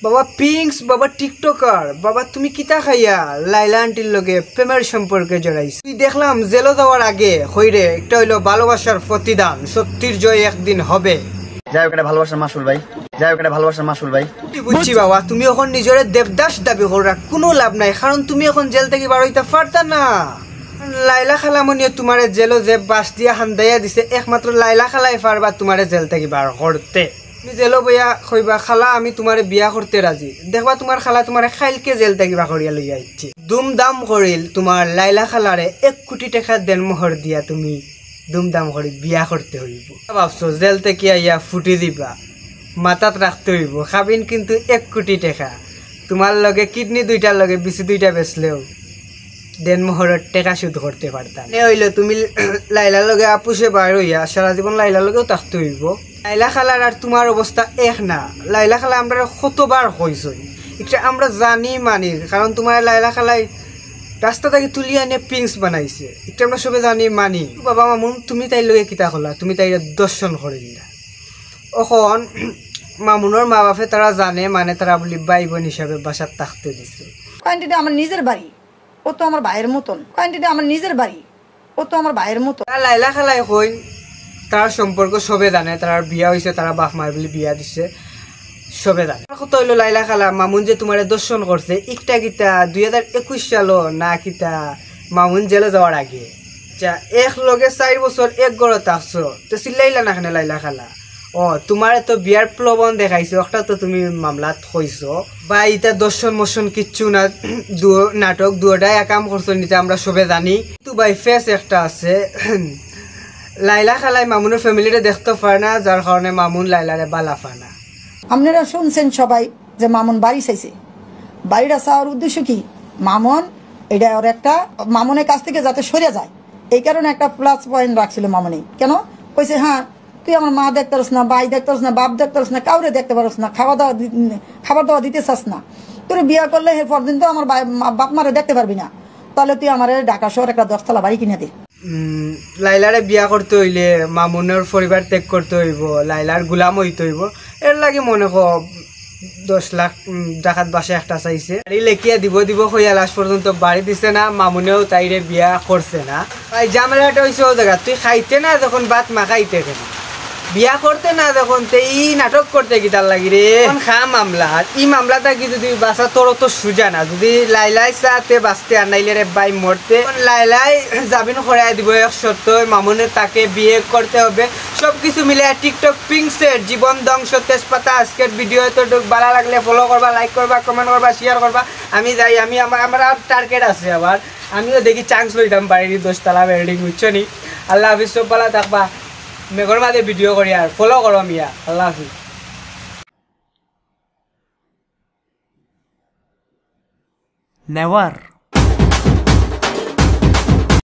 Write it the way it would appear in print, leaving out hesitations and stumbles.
বাবা পিংস, বাবা টিকটকার, বাবা তুমি কিতা খাইয়া লাইলা আন্টির লগে প্রেমের সম্পর্কে জড়াইছ? তুই দেখলাম জেলে যাওয়ার আগে হইরে একটা হইলো ভালোবাসার প্রতিদান, সত্যির জয় একদিন হবে। যাই হোক, এটা ভালোবাসার মাসুল ভাই, যাই হোক, এটা ভালোবাসার মাসুল ভাই। বুঝছি বাবা, তুমি এখন নিজরে দেবদাস দাবি করা কোনো লাভ নাই, কারণ তুমি এখন জেল থেকে বার হইতে পারতা না। লাইলা খালামনিয়ে তোমারে জেলো যে বাস দিয়া হান্দাইয়া দিছে, একমাত্র লাইলা খালাই পারবা তোমারে জেল থেকে বার করতে। তুমি জেলো বইয়া কইবা খালা আমি তোমারে বিয়া করতে রাজি, দেখবা তোমার খালা তোমারে খাইলকে জেল থেকে বা করিয়া লইয়া আইছে। দুমদাম করিল তোমার লাইলা খালারে 1 কোটি টাকা দেন মোহর দিয়া তুমি দুমদাম করে বিয়া করতে হইব। ভাবছো জেল থেকে আইয়া ফুটি দিবা, মাথাত রাখতে হইব, খাবিন কিন্তু 1 কোটি টাকা। তোমার লগে কিডনি 2টার লগে বিচি 2টা বেচলেও দেন মোহরের টাকা শোধ করতে পারতাম। এ হইলো তুমি লাইলার লগে আপুসে বার হইয়া সারা জীবন লাইলার লগেও থাকতে হইব। লাইলা খালার আর তোমার অবস্থা এক না। লাইলা খালা আমরা কতবার কইছই, এটা আমরা জানি মানি, কারণ তোমার লাইলা খালাই রাস্তা থেকে তুলি আনিয়ে পিংস বানাইছে, এটা আমরা সবে জানি মানি। বাবা মামুন তুমি তাইর লগে কিতা হলা, তুমি তাইর দর্শন করে দিলা। এখন মামুনের মা বাপে তারা জানে, মানে তারা বলি ভাই বোন হিসাবে বাসার থাকতে দিছে। কয়েনটি আমার নিজের বাড়ি, ও তো আমার ভাইয়ের মতন। কয়েনটি আমার নিজের বাড়ি, ও তো আমার ভাইয়ের মতন। লাইলা খালাই কই তার সম্পর্ক সবে জানে, তার বিয়া হয়েছে, তারা বাপ মায় বলি বিয়া দিছে, সবে জানে। কত হইলো লাইলা খালা মামুন যে তোমার দর্শন করছে একটা কিতা 2021 সালও না কিতা মামুন জেলে যাওয়ার আগে। আচ্ছা, এক লগে 4 বছর এক ঘরে থাকছো, তো চিল্লাইলা না কেন লাইলা খালা? ও তোমার তো বিয়ার প্রবণ দেখাইছো, একটা তো তুমি মামলাত কইছো বা ইটা দর্শন মশন কিচ্ছু না, নাটক দুটাই একাম করছো নিতে আমরা সবে জানি। কিন্তু ভাই ফেস একটা আছে, লাইলা খালাই মামুনের ফ্যামিলিরে দেখতে পারে না, যার কারণে মামুন লাইলারে বালা পায় না। আপনারা শুনছেন সবাই যে মামুন বাড়ি চাইছে। বাড়িটা চাওয়ার উদ্দেশ্য কি? মামুন এটা ওর একটা মামুনের কাছ থেকে যাতে সরে যায়, এই কারণে একটা প্লাস পয়েন্ট রাখছিল মামুনি। কেন কইছে, হ্যাঁ তুই আমার মা দেখতে পারস না, ভাই দেখতে পারস না, বাপ দেখতে পারস না, কাউরে দেখতে পারস না, খাবার দাওয়া দিতে চাস না, তোর বিয়ে করলে এরপর দিন তো আমার বাপ মারে দেখতে পারবি না, তাহলে তুই আমার ঢাকা শহর একটা 10তলা বাড়ি কিনে দে। লাইলারে বিয়া করতে হইলে মামুনের পরিবার ত্যাগ করতে হইব, লাইলার গুলাম হইতে হইব। এর লাগে মনে কর 10 লাখ ডাকাত বাসে একটা চাইছে, বাড়ি লেখিয়া দিব হইয়া লাস্ট পর্যন্ত বাড়ি দিছে না, মামুনেও তাইরে বিয়া করছে না। ভাই জামেলাটা হয়েছে ও জায়গা, তুই খাইতে না যখন ভাত মাখাইতে কেন, বিয়া করতে না যখন ই নাটক করতে কি তার লাগি রে। খা মামলা, ই মামলাটা কি যদি বাঁচা তোর তো সুজা না, যদি লাইলাই চাতে বাঁচতে আর নাইলে রে বাই মরতে, লাইলাই জামিন করাই দিব 170, মামুনে তাকে বিয়ে করতে হবে। সবকিছু মিলে টিকটক পিংসের জীবন ধ্বংস তেজপাতা আজকের ভিডিও তো ভালো লাগলে ফলো করবা, লাইক করবা, কমেন্ট করবা, শেয়ার করবা। আমি যাই, আমার টার্গেট আছে, আবার আমিও দেখি চান্স লইতাম বাড়ির 10তলা বিল্ডিং, বুঝছো নি। আল্লাহ হাফিজ, সব ভালো থাকবা, মেঘর মাঝে ভিডিও করি আর ফলো করো মিয়া। আল্লাহ হাফিজ। নেওয়ার